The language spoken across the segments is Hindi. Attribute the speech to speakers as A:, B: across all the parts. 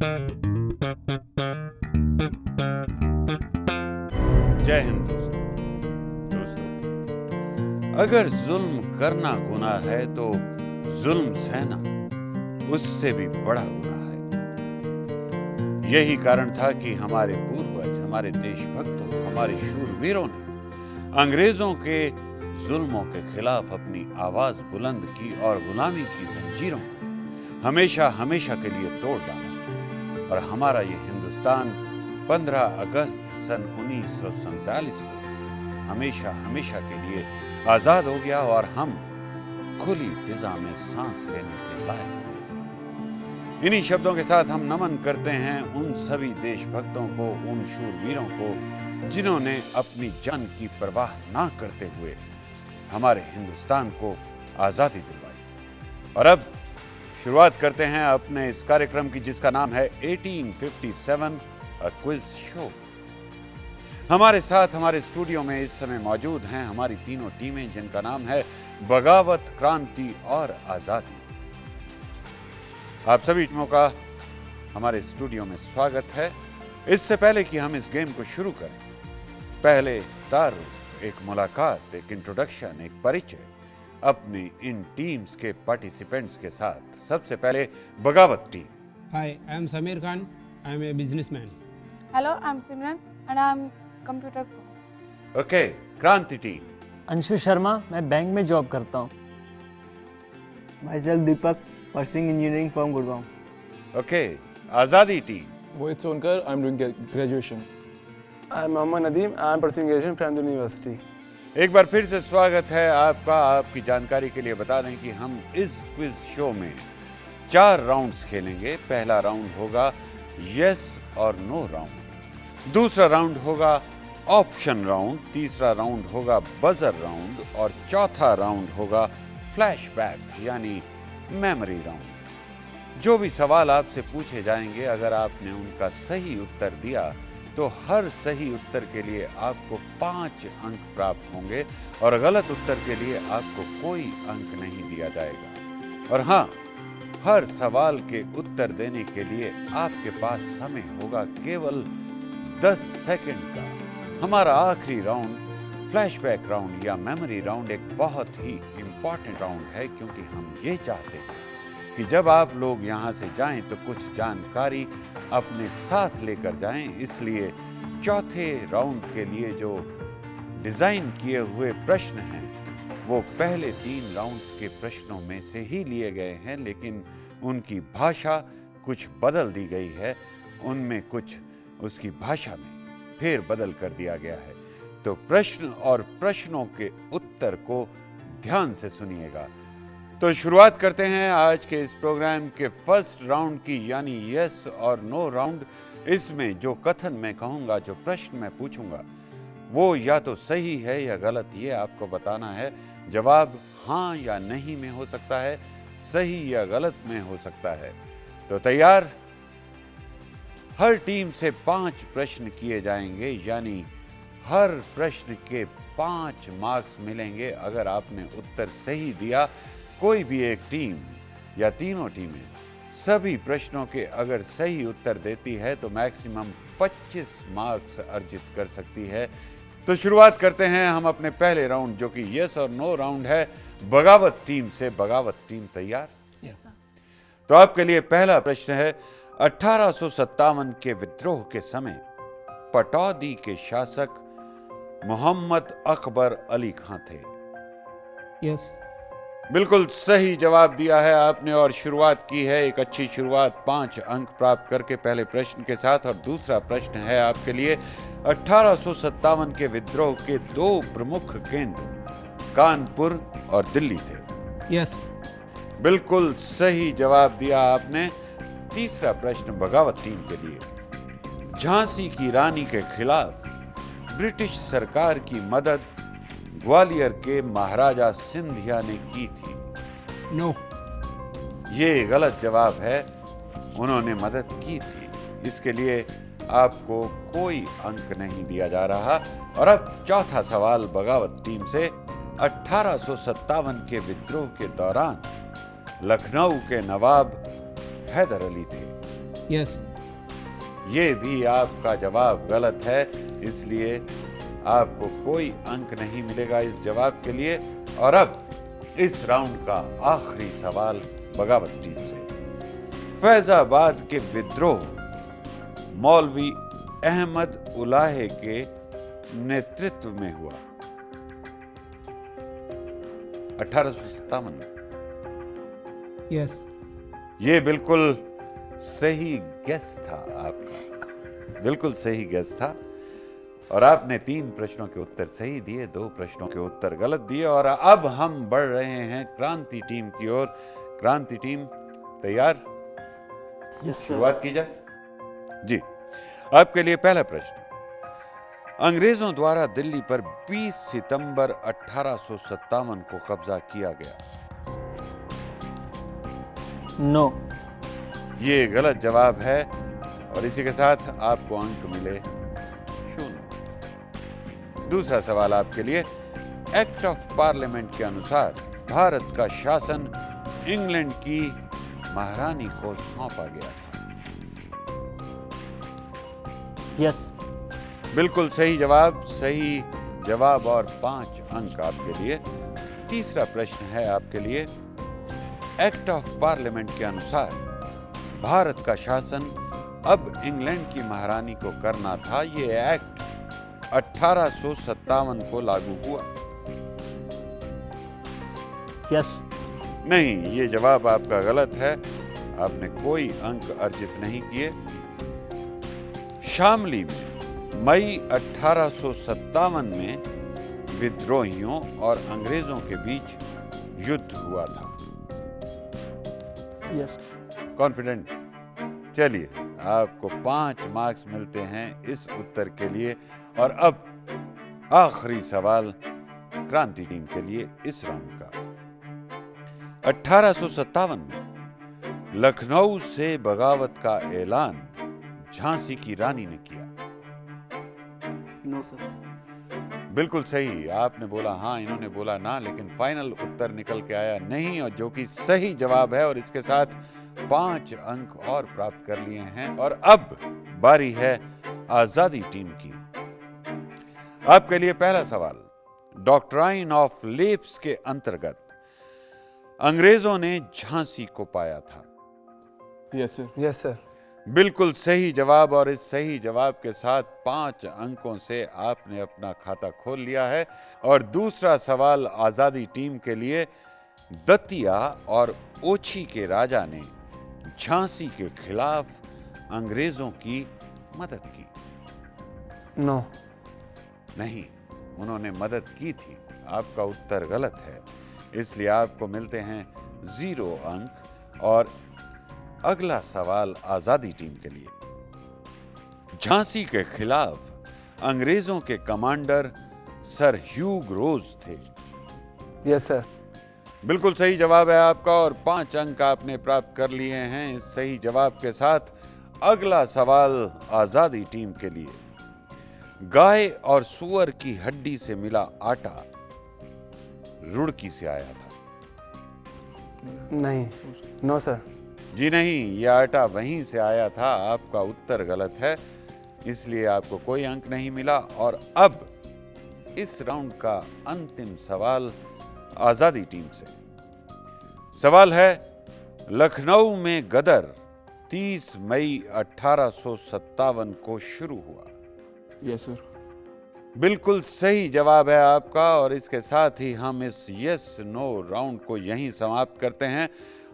A: जय हिंद दोस्तों, अगर जुल्म करना गुनाह है तो जुल्म सहना उससे भी बड़ा गुनाह है। यही कारण था कि हमारे पूर्वज, हमारे देशभक्तों, हमारे शूरवीरों ने अंग्रेजों के जुल्मों के खिलाफ अपनी आवाज बुलंद की और गुलामी की जंजीरों को हमेशा हमेशा के लिए तोड़ डाला। और हमारा ये हिंदुस्तान 15 अगस्त सन 1947 को हमेशा हमेशा के लिए आजाद हो गया और हम खुली फिजा में सांस लेने के लायक हुए। इन्हीं शब्दों के साथ हम नमन करते हैं उन सभी देशभक्तों को, उन शूरवीरों को जिन्होंने अपनी जान की परवाह ना करते हुए हमारे हिंदुस्तान को आजादी दिलवाई। और अब शुरुआत करते हैं अपने इस कार्यक्रम की जिसका नाम है 1857 क्विज शो। हमारे साथ हमारे स्टूडियो में इस समय मौजूद हैं हमारी तीनों टीमें जिनका नाम है बगावत, क्रांति और आजादी। आप सभी टीमों का हमारे स्टूडियो में स्वागत है। इससे पहले कि हम इस गेम को शुरू करें, पहले तारुफ, एक मुलाकात, एक इंट्रोडक्शन, एक परिचय अपनी इन टीम्स के पार्टिसिपेंट्स के साथ। सबसे पहले बगावत team.
B: Hi, I am Samir Khan. I am a businessman.
C: Hello, I'm Simran and I'm computer pro.
A: Okay, क्रांति टीम।
D: अंशु शर्मा, मैं बैंक में जॉब करता हूँ।
E: Myself Deepak, pursuing engineering from Gurgaon.
A: Okay, आजादी team.
F: Mohit Sonkar, I'm doing graduation.
G: I'm Mohammad Nadeem, I'm pursuing graduation from the university.
A: एक बार फिर से स्वागत है आपका। आपकी जानकारी के लिए बता दें कि हम इस क्विज शो में 4 राउंड्स खेलेंगे। पहला राउंड होगा यस और नो राउंड, दूसरा राउंड होगा ऑप्शन राउंड, तीसरा राउंड होगा बजर राउंड और चौथा राउंड होगा फ्लैशबैक यानी मेमोरी राउंड। जो भी सवाल आपसे पूछे जाएंगे, अगर आपने उनका सही उत्तर दिया तो हर सही उत्तर के लिए आपको 5 अंक प्राप्त होंगे और गलत उत्तर के लिए आपको कोई अंक नहीं दिया जाएगा। और हाँ, हर सवाल के उत्तर देने के लिए आपके पास समय होगा केवल 10 सेकंड का। हमारा आखिरी राउंड फ्लैशबैक राउंड या मेमोरी राउंड एक बहुत ही इंपॉर्टेंट राउंड है, क्योंकि हम ये चाहते हैं कि जब आप लोग यहाँ से जाएं तो कुछ जानकारी अपने साथ लेकर जाएं। इसलिए चौथे राउंड के लिए जो डिजाइन किए हुए प्रश्न हैं वो पहले 3 राउंड्स के प्रश्नों में से ही लिए गए हैं, लेकिन उनकी भाषा कुछ बदल दी गई है। उनमें कुछ उसकी भाषा में फेर बदल कर दिया गया है। तो प्रश्न और प्रश्नों के उत्तर को ध्यान से सुनिएगा। तो शुरुआत करते हैं आज के इस प्रोग्राम के फर्स्ट राउंड की, यानी यस और नो राउंड। इसमें जो कथन मैं कहूँगा, जो प्रश्न मैं पूछूंगा, वो या तो सही है या गलत, ये आपको बताना है। जवाब हाँ या नहीं में हो सकता है, सही या गलत में हो सकता है। तो तैयार? हर टीम से 5 प्रश्न किए जाएंगे, यानी हर प्रश्न के 5 मार्क्स मिलेंगे अगर आपने उत्तर सही दिया। कोई भी एक टीम या तीनों टीमें सभी प्रश्नों के अगर सही उत्तर देती है तो मैक्सिमम 25 मार्क्स अर्जित कर सकती है। तो शुरुआत करते हैं हम अपने पहले राउंड, जो कि यस और नो राउंड है, बगावत टीम से। बगावत टीम तैयार? तो आपके लिए पहला प्रश्न है, 1857 के विद्रोह के समय पटौदी के शासक मोहम्मद अकबर अली खां थे।
B: Yes.
A: बिल्कुल सही जवाब दिया है आपने और शुरुआत की है एक अच्छी शुरुआत, 5 अंक प्राप्त करके पहले प्रश्न के साथ। और दूसरा प्रश्न है आपके लिए, 1857 के विद्रोह के 2 प्रमुख केंद्र कानपुर और दिल्ली थे।
B: Yes.
A: बिल्कुल सही जवाब दिया आपने। तीसरा प्रश्न बगावत टीम के लिए, झांसी की रानी के खिलाफ ब्रिटिश सरकार की मदद ग्वालियर के महाराजा सिंधिया ने की थी।
B: No.
A: ये गलत जवाब है, उन्होंने मदद की थी। इसके लिए आपको कोई अंक नहीं दिया जा रहा। और अब चौथा सवाल बगावत टीम से, 1857 के विद्रोह के दौरान लखनऊ के नवाब हैदर अली थे।
B: Yes.
A: ये भी आपका जवाब गलत है, इसलिए आपको कोई अंक नहीं मिलेगा इस जवाब के लिए। और अब इस राउंड का आखिरी सवाल बगावत टीम से। फैजाबाद के विद्रोह मौलवी अहमद उलाहे के नेतृत्व में हुआ 1857 में।
B: Yes.
A: ये बिल्कुल सही गेस था आपका, बिल्कुल सही गेस था। और आपने 3 प्रश्नों के उत्तर सही दिए, 2 प्रश्नों के उत्तर गलत दिए। और अब हम बढ़ रहे हैं क्रांति टीम की ओर। क्रांति टीम तैयार?
D: Yes sir.
A: शुरुआत की जाए जी। आपके लिए पहला प्रश्न। अंग्रेजों द्वारा दिल्ली पर 20 सितंबर 1857 को कब्जा किया गया।
D: नो।
A: ये गलत जवाब है और इसी के साथ आपको अंक मिले 0। दूसरा सवाल आपके लिए। एक्ट ऑफ पार्लियामेंट के अनुसार भारत का शासन इंग्लैंड की महारानी को सौंपा गया था।
D: यस।
A: बिल्कुल सही जवाब, सही जवाब और 5 अंक आपके लिए। तीसरा प्रश्न है आपके लिए। एक्ट ऑफ पार्लियामेंट के अनुसार भारत का शासन अब इंग्लैंड की महारानी को करना था। ये एक्ट 1857 को लागू हुआ।
D: यस।
A: नहीं, ये जवाब आपका गलत है, आपने कोई अंक अर्जित नहीं किए। शामली में मई 1857 में विद्रोहियों और अंग्रेजों के बीच युद्ध हुआ था।
D: यस।
A: कॉन्फिडेंट? चलिए, आपको 5 मार्क्स मिलते हैं इस उत्तर के लिए। और अब आखिरी सवाल क्रांति टीम के लिए इस राउंड का। 1857 में लखनऊ से बगावत का ऐलान झांसी की रानी ने किया।
E: No sir.
A: बिल्कुल सही, आपने बोला हाँ, इन्होंने बोला ना, लेकिन फाइनल उत्तर निकल के आया नहीं, और जो कि सही जवाब है। और इसके साथ 5 अंक और प्राप्त कर लिए हैं। और अब बारी है आजादी टीम की। आपके लिए पहला सवाल। डॉक्ट्राइन ऑफ लेप्स के अंतर्गत अंग्रेजों ने झांसी को पाया था।
F: Yes, sir.
G: Yes, sir.
A: बिल्कुल सही जवाब, और इस सही जवाब के साथ 5 अंकों से आपने अपना खाता खोल लिया है। और दूसरा सवाल आजादी टीम के लिए। दतिया और ओछी के राजा ने झांसी के खिलाफ अंग्रेजों की मदद की।
G: No.
A: नहीं, उन्होंने मदद की थी। आपका उत्तर गलत है, इसलिए आपको मिलते हैं 0 अंक। और अगला सवाल आजादी टीम के लिए। झांसी के खिलाफ अंग्रेजों के कमांडर सर ह्यूग रोज थे।
G: Yes, sir.
A: बिल्कुल सही जवाब है आपका, और 5 अंक आपने प्राप्त कर लिए हैं इस सही जवाब के साथ। अगला सवाल आजादी टीम के लिए। गाय और सुअर की हड्डी से मिला आटा रुड़की से आया था।
G: नहीं। No, sir.
A: जी नहीं, यह आटा वहीं से आया था। आपका उत्तर गलत है, इसलिए आपको कोई अंक नहीं मिला। और अब इस राउंड का अंतिम सवाल आजादी टीम से। सवाल है, लखनऊ में गदर 30 मई 1857 को शुरू हुआ।
F: Yes, sir.
A: बिल्कुल सही जवाब है आपका, और इसके साथ ही हम इस यस नो राउंड को यहीं समाप्त करते हैं।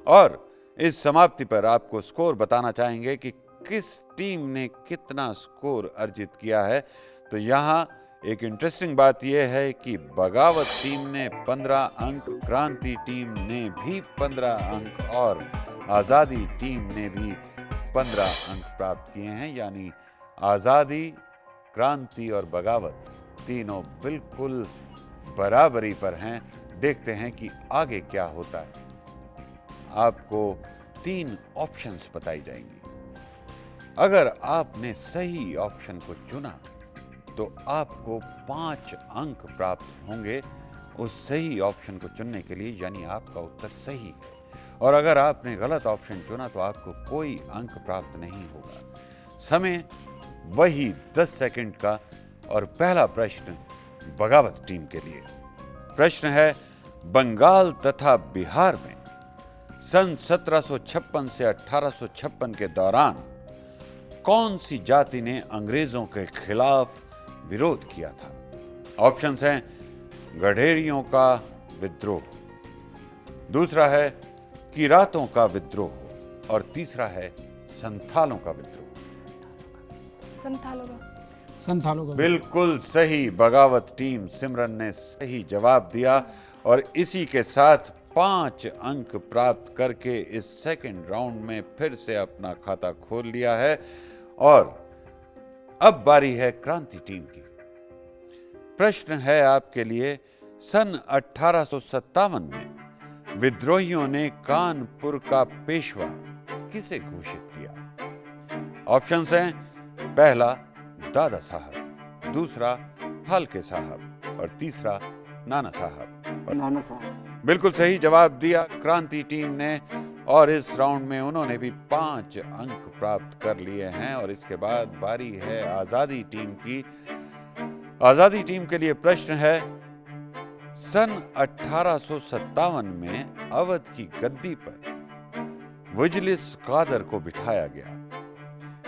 A: और इस समाप्ति पर आपको स्कोर बताना चाहेंगे कि किस टीम ने कितना स्कोर अर्जित किया है। तो यहाँ एक इंटरेस्टिंग बात यह है कि बगावत टीम ने 15 अंक, क्रांति टीम ने भी 15 अंक और आज़ादी टीम ने भी 15 अंक प्राप्त किए हैं। यानी आज़ादी, क्रांति और बगावत तीनों बिल्कुल बराबरी पर हैं। देखते हैं कि आगे क्या होता है। आपको 3 ऑप्शंस बताई जाएंगी। अगर आपने सही ऑप्शन को चुना तो आपको 5 अंक प्राप्त होंगे उस सही ऑप्शन को चुनने के लिए, यानी आपका उत्तर सही है। और अगर आपने गलत ऑप्शन चुना तो आपको कोई अंक प्राप्त नहीं होगा। समय वही 10 सेकंड का और पहला प्रश्न बगावत टीम के लिए। प्रश्न है, बंगाल तथा बिहार में सन 1756 से 1856 के दौरान कौन सी जाति ने अंग्रेजों के खिलाफ विरोध किया था? ऑप्शंस हैं गढ़ेरियों का विद्रोह, दूसरा है किरातों का विद्रोह और तीसरा है संथालों का विद्रोह।
C: संथालों का।
B: संथालों का।
A: बिल्कुल सही, बगावत टीम सिमरन ने सही जवाब दिया और इसी के साथ 5 अंक प्राप्त करके इस सेकंड राउंड में फिर से अपना खाता खोल लिया है। और अब बारी है क्रांति टीम की। प्रश्न है आपके लिए, सन 1857 में विद्रोहियों ने कानपुर का पेशवा किसे घोषित किया? ऑप्शंस हैं पहला दादा साहब, दूसरा फाल्के साहब और तीसरा नाना साहब।
E: नाना साहब।
A: बिल्कुल सही जवाब दिया क्रांति टीम ने और इस राउंड में उन्होंने भी 5 अंक प्राप्त कर लिए हैं। और इसके बाद बारी है आजादी टीम की। आजादी टीम के लिए प्रश्न है, सन 1857 में अवध की गद्दी पर वजलिस कादर को बिठाया गया।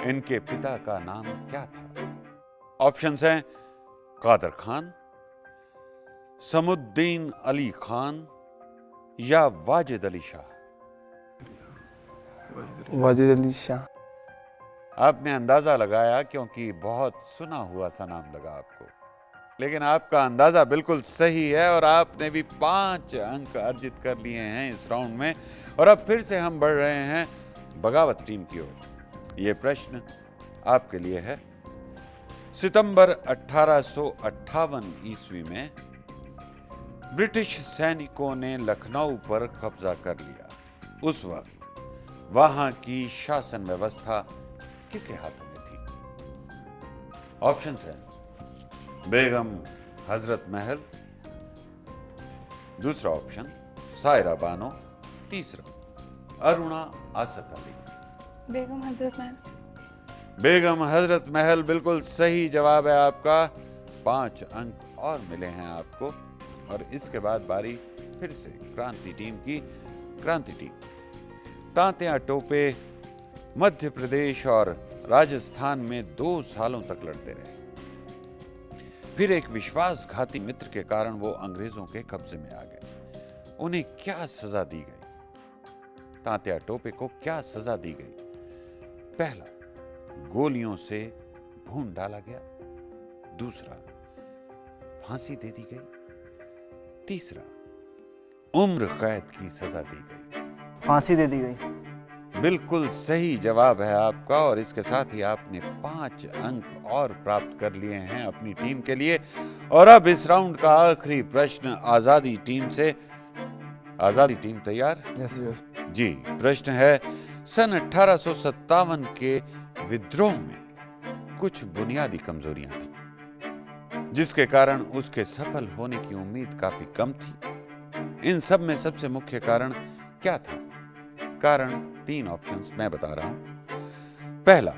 A: इनके पिता का नाम क्या था? ऑप्शंस हैं कादर खान, समुद्दीन अली खान या वाजिद अली शाह।
G: वाजिद अली शाह।
A: आपने अंदाजा लगाया क्योंकि बहुत सुना हुआ सा नाम लगा आपको, लेकिन आपका अंदाजा बिल्कुल सही है और आपने भी 5 अंक अर्जित कर लिए हैं इस राउंड में। और अब फिर से हम बढ़ रहे हैं बगावत टीम की ओर। यह प्रश्न आपके लिए है, सितंबर 1858 ईस्वी में ब्रिटिश सैनिकों ने लखनऊ पर कब्जा कर लिया। उस वक्त वहां की शासन व्यवस्था किसके हाथों में थी? ऑप्शंस हैं बेगम हजरत महल, दूसरा ऑप्शन सायरा बानो, तीसरा अरुणा आसफ अली।
C: बेगम हजरत महल।
A: बेगम हजरत महल बिल्कुल सही जवाब है आपका। 5 अंक और मिले हैं आपको। और इसके बाद बारी फिर से क्रांति टीम की। क्रांति टीम तांत्या टोपे मध्य प्रदेश और राजस्थान में 2 सालों तक लड़ते रहे। फिर एक विश्वासघाती मित्र के कारण वो अंग्रेजों के कब्जे में आ गए। उन्हें क्या सजा दी गई? तांत्या टोपे को क्या सजा दी गई? पहला, गोलियों से भून डाला गया, दूसरा फांसी दे दी गई, तीसरा उम्र कैद की सजा दी गई।
E: फांसी दे दी गई।
A: बिल्कुल सही जवाब है आपका और इसके साथ ही आपने 5 अंक और प्राप्त कर लिए हैं अपनी टीम के लिए। और अब इस राउंड का आखिरी प्रश्न आजादी टीम से। आजादी टीम तैयार?
G: Yes yes.
A: जी, प्रश्न है, सन 1857 के विद्रोह में कुछ बुनियादी कमजोरियां थी, जिसके कारण उसके सफल होने की उम्मीद काफी कम थी। इन सब में सबसे मुख्य कारण क्या था? कारण 3 ऑप्शंस मैं बता रहा हूं। पहला,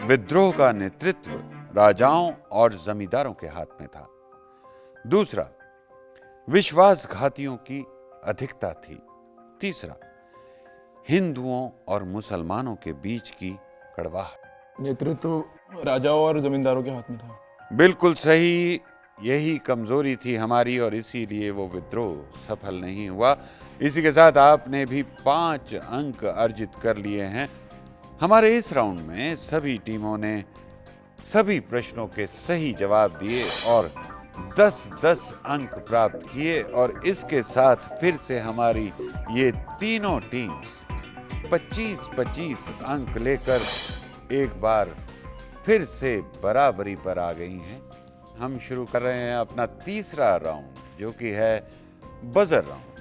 A: विद्रोह का नेतृत्व राजाओं और जमींदारों के हाथ में था। दूसरा, विश्वासघातियों की अधिकता थी। तीसरा, हिंदुओं और मुसलमानों के बीच की कड़वाहट।
F: नेतृत्व राजाओं और जमींदारों के हाथ में था।
A: बिल्कुल सही, यही कमजोरी थी हमारी और इसीलिए वो विद्रोह सफल नहीं हुआ। इसी के साथ आपने भी 5 अंक अर्जित कर लिए हैं। हमारे इस राउंड में सभी टीमों ने सभी प्रश्नों के सही जवाब दिए और 10-10 अंक प्राप्त किए। और इसके साथ फिर से हमारी ये तीनों टीम्स 25-25 अंक लेकर एक बार फिर से बराबरी पर आ गई हैं। हम शुरू कर रहे हैं अपना तीसरा राउंड, जो कि है बजर राउंड।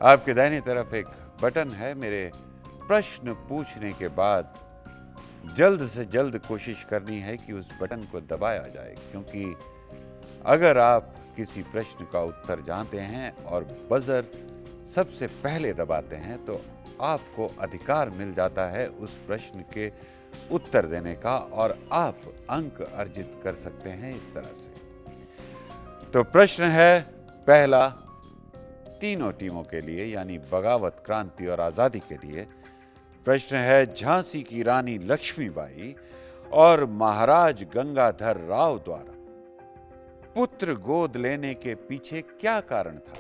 A: आपके दाहिनी तरफ एक बटन है। मेरे प्रश्न पूछने के बाद जल्द से जल्द कोशिश करनी है कि उस बटन को दबाया जाए, क्योंकि अगर आप किसी प्रश्न का उत्तर जानते हैं और बजर सबसे पहले दबाते हैं तो आपको अधिकार मिल जाता है उस प्रश्न के उत्तर देने का और आप अंक अर्जित कर सकते हैं इस तरह से। तो प्रश्न है पहला तीनों टीमों के लिए, यानी बगावत, क्रांति और आजादी के लिए। प्रश्न है झांसी की रानी लक्ष्मीबाई और महाराज गंगाधर राव द्वारा पुत्र गोद लेने के पीछे क्या कारण था?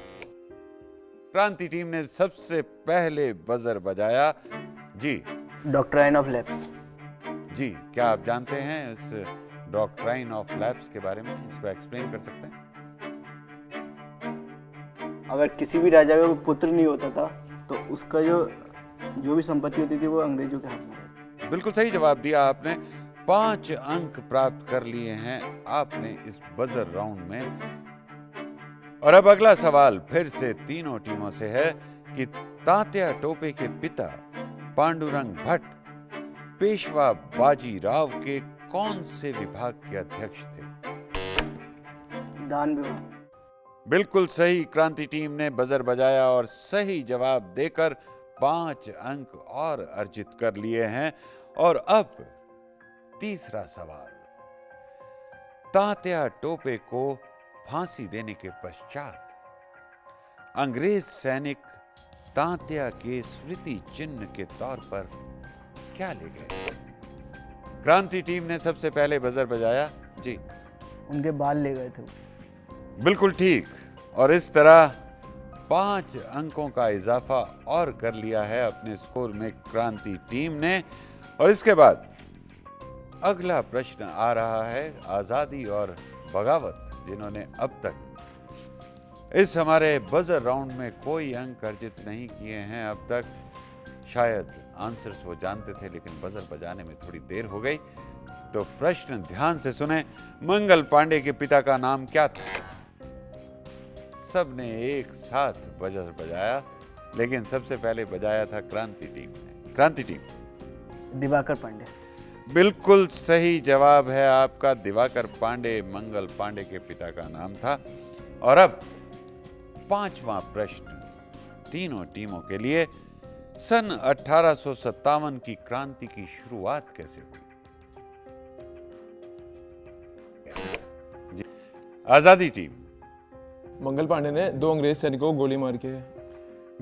A: क्रांति टीम ने सबसे पहले बजर बजाया। जी
E: डॉक्ट्राइन ऑफ लैप्स।
A: जी, क्या आप जानते हैं इस डॉक्ट्राइन ऑफ लैप्स के बारे में? इसको एक्सप्लेन कर सकते हैं?
E: अगर किसी भी राजा का कोई पुत्र नहीं होता था तो उसका जो भी संपत्ति होती थी वो अंग्रेजों के हाथ में रहती।
A: बिल्कुल सही जवाब दिया आपने। 5 अंक प्राप्त कर लिए हैं आपने इस बजर राउंड में। और अब अगला सवाल फिर से तीनों टीमों से है कि तात्या टोपे के पिता पांडुरंग भट्ट पेशवा बाजीराव के कौन से विभाग के अध्यक्ष थे?
E: दान विभाग।
A: बिल्कुल सही, क्रांति टीम ने बजर बजाया और सही जवाब देकर 5 अंक और अर्जित कर लिए हैं। और अब तीसरा सवाल, तात्या टोपे को फांसी देने के पश्चात अंग्रेज सैनिक तात्या के स्मृति चिन्ह के तौर पर क्या ले गए? क्रांति टीम ने सबसे पहले बजर बजाया। जी,
E: उनके बाल ले गए थे।
A: बिल्कुल ठीक। और इस तरह 5 अंकों का इजाफा और कर लिया है अपने स्कोर में क्रांति टीम ने। और इसके बाद अगला प्रश्न आ रहा है आजादी और बगावत, जिन्होंने अब तक इस हमारे बजर राउंड में कोई अंक अर्जित नहीं किए हैं अब तक। शायद आंसर्स वो जानते थे लेकिन बजर बजाने में थोड़ी देर हो गई। तो प्रश्न ध्यान से सुने। मंगल पांडे के पिता का नाम क्या था? सबने एक साथ बजर बजाया, लेकिन सबसे पहले बजाया था क्रांति टीम ने। क्रांति टीम।
E: दिवाकर पांडे।
A: बिल्कुल सही जवाब है आपका, दिवाकर पांडे मंगल पांडे के पिता का नाम था। और अब 5वां प्रश्न तीनों टीमों के लिए। सन 1857 की क्रांति की शुरुआत कैसे हुई? आजादी टीम।
F: मंगल पांडे ने 2 अंग्रेज सैनिकों को गोली मार के।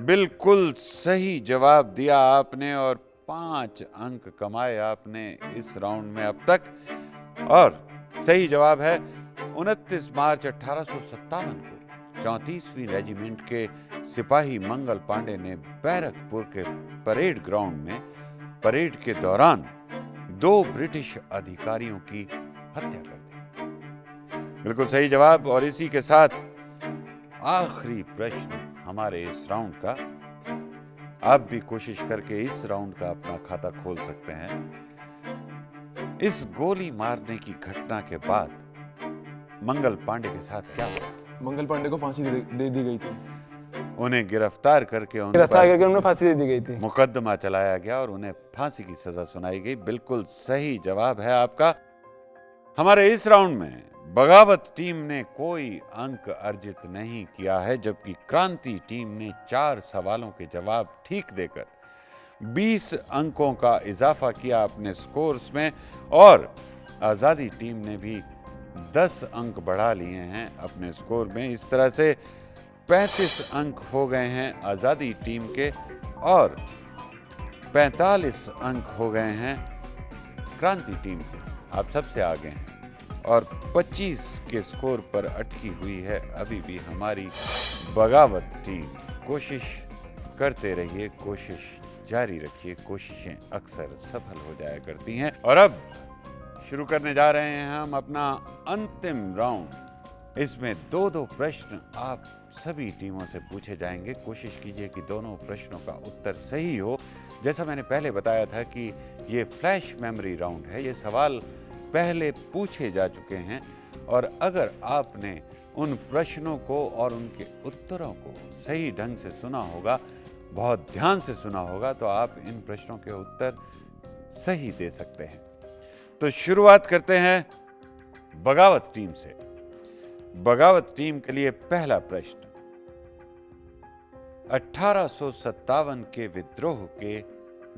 A: बिल्कुल सही जवाब दिया आपने और 5 अंक कमाए आपने इस राउंड में अब तक। और सही जवाब है 29 मार्च 1857 को 34वीं रेजिमेंट के सिपाही मंगल पांडे ने बैरकपुर के परेड ग्राउंड में परेड के दौरान 2 ब्रिटिश अधिकारियों की हत्या कर दी। बिल्कुल सही जवाब। और इसी के साथ आखिरी प्रश्न हमारे इस राउंड का। आप भी कोशिश करके इस राउंड का अपना खाता खोल सकते हैं। इस गोली मारने की घटना के बाद मंगल पांडे के साथ क्या हुआ?
F: मंगल पांडे को फांसी दे दी गई थी।
A: उन्हें गिरफ्तार करके
G: उन्हें फांसी दे दी गई थी।
A: मुकदमा चलाया गया और उन्हें फांसी की सजा सुनाई गई। बिल्कुल सही जवाब है आपका। हमारे इस राउंड में बगावत टीम ने कोई अंक अर्जित नहीं किया है, जबकि क्रांति टीम ने 4 सवालों के जवाब ठीक देकर 20 अंकों का इजाफा किया अपने स्कोर्स में। और आजादी टीम ने भी 10 अंक बढ़ा लिए हैं अपने स्कोर में। इस तरह से 35 अंक हो गए हैं आजादी टीम के और 45 अंक हो गए हैं क्रांति टीम के। आप सबसे आगे हैं और 25 के स्कोर पर अटकी हुई है अभी भी हमारी बगावत टीम। कोशिश करते रहिए, कोशिश जारी रखिए, कोशिशें अक्सर सफल हो जाया करती हैं। और अब शुरू करने जा रहे हैं हम अपना अंतिम राउंड। इसमें 2-2 प्रश्न आप सभी टीमों से पूछे जाएंगे। कोशिश कीजिए कि दोनों प्रश्नों का उत्तर सही हो। जैसा मैंने पहले बताया था कि ये फ्लैश मेमोरी राउंड है, ये सवाल पहले पूछे जा चुके हैं और अगर आपने उन प्रश्नों को और उनके उत्तरों को सही ढंग से सुना होगा, बहुत ध्यान से सुना होगा, तो आप इन प्रश्नों के उत्तर सही दे सकते हैं। तो शुरुआत करते हैं बगावत टीम से। बगावत टीम के लिए पहला प्रश्न, 1857 के विद्रोह के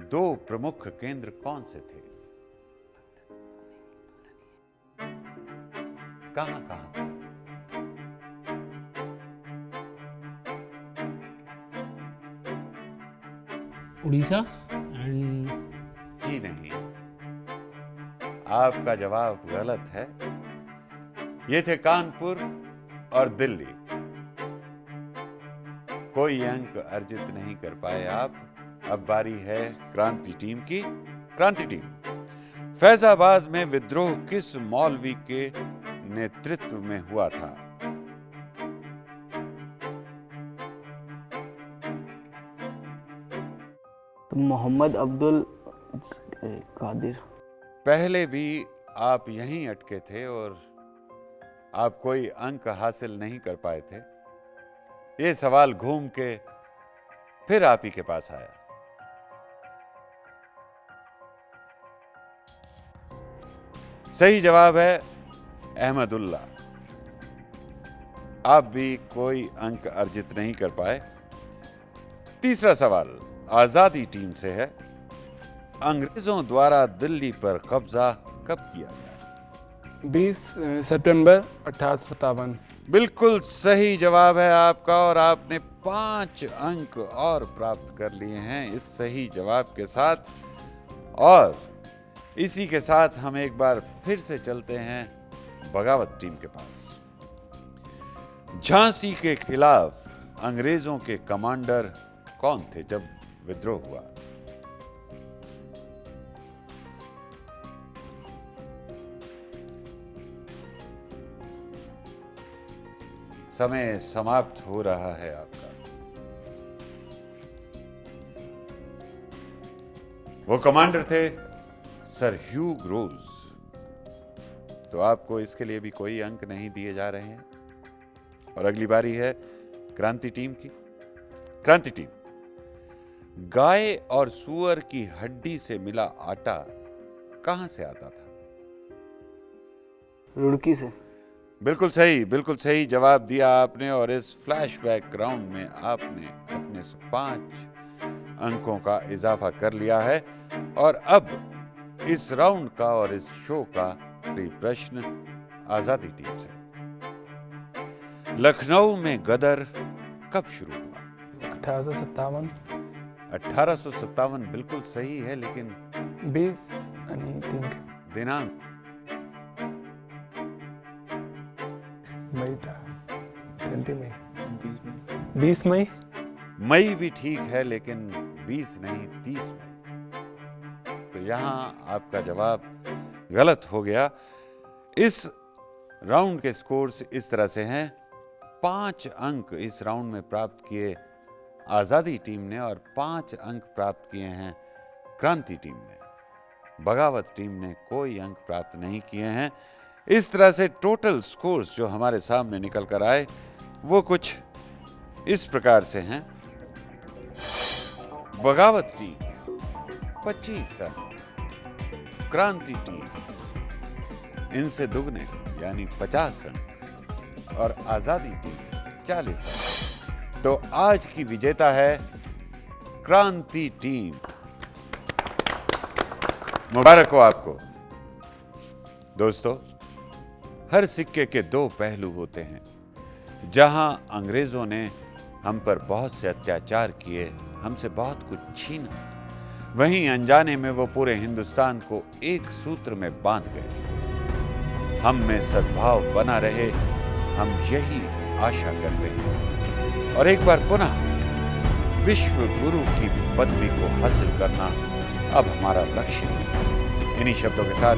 A: 2 प्रमुख केंद्र कौन से थे? कहां कहां था?
B: उड़ीसा एंड
A: जी नहीं, आपका जवाब गलत है। ये थे कानपुर और दिल्ली। कोई अंक अर्जित नहीं कर पाए आप। अब बारी है क्रांति टीम की। क्रांति टीम, फैजाबाद में विद्रोह किस मौलवी के नेतृत्व में हुआ था?
E: तो मोहम्मद अब्दुल कादिर।
A: पहले भी आप यहीं अटके थे और आप कोई अंक हासिल नहीं कर पाए थे। ये सवाल घूम के फिर आप ही के पास आया। सही जवाब है अहमदुल्ला। आप भी कोई अंक अर्जित नहीं कर पाए। तीसरा सवाल आजादी टीम से है। अंग्रेजों द्वारा दिल्ली पर कब्जा कब किया गया?
G: 20 सितंबर 1857।
A: बिल्कुल सही जवाब है आपका और आपने 5 अंक और प्राप्त कर लिए हैं इस सही जवाब के साथ। और इसी के साथ हम एक बार फिर से चलते हैं बगावत टीम के पास। झांसी के खिलाफ अंग्रेजों के कमांडर कौन थे जब विद्रोह हुआ? समय समाप्त हो रहा है आपका। वो कमांडर थे सर ह्यू ग्रोव्स। तो आपको इसके लिए भी कोई अंक नहीं दिए जा रहे हैं। और अगली बारी है क्रांति टीम की। क्रांति टीम, गाय और सूअर की हड्डी से मिला आटा कहां से आता था?
E: रुड़की से।
A: बिल्कुल सही जवाब दिया आपने। और इस फ्लैशबैक राउंड में आपने अपने 5 अंकों का इजाफा कर लिया है। और अब इस राउंड का और इस शो का प्रश्न आजादी टीम से। लखनऊ में गदर कब शुरू हुआ?
G: 1857।
A: 1857 बिल्कुल सही है, लेकिन
G: 20 आई थिंक
A: दिनांक?
G: मई था। 20 मई। 20 मई।
A: मई भी ठीक है, लेकिन 20 नहीं 30 मई। तो यहां आपका जवाब गलत हो गया। इस राउंड के स्कोर्स इस तरह से हैं। 5 अंक इस राउंड में प्राप्त किए आजादी टीम ने और 5 अंक प्राप्त किए हैं क्रांति टीम ने। बगावत टीम ने कोई अंक प्राप्त नहीं किए हैं। इस तरह से टोटल स्कोर्स जो हमारे सामने निकल कर आए वो कुछ इस प्रकार से हैं। बगावत टीम 25 अंक, क्रांति टीम इनसे दुगने यानी 50 अंक और आजादी टीम 40 अंक। तो आज की विजेता है क्रांति टीम। मुबारक हो आपको। दोस्तों, हर सिक्के के 2 पहलू होते हैं। जहां अंग्रेजों ने हम पर बहुत से अत्याचार किए, हमसे बहुत कुछ छीना, वहीं अनजाने में वो पूरे हिंदुस्तान को एक सूत्र में बांध गए। हम में सद्भाव बना रहे, हम यही आशा करते हैं। और एक बार पुनः विश्व गुरु की पदवी को हासिल करना अब हमारा लक्ष्य है। इन्हीं शब्दों के साथ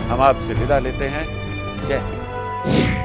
A: हम आपसे विदा लेते हैं। जय हिंद।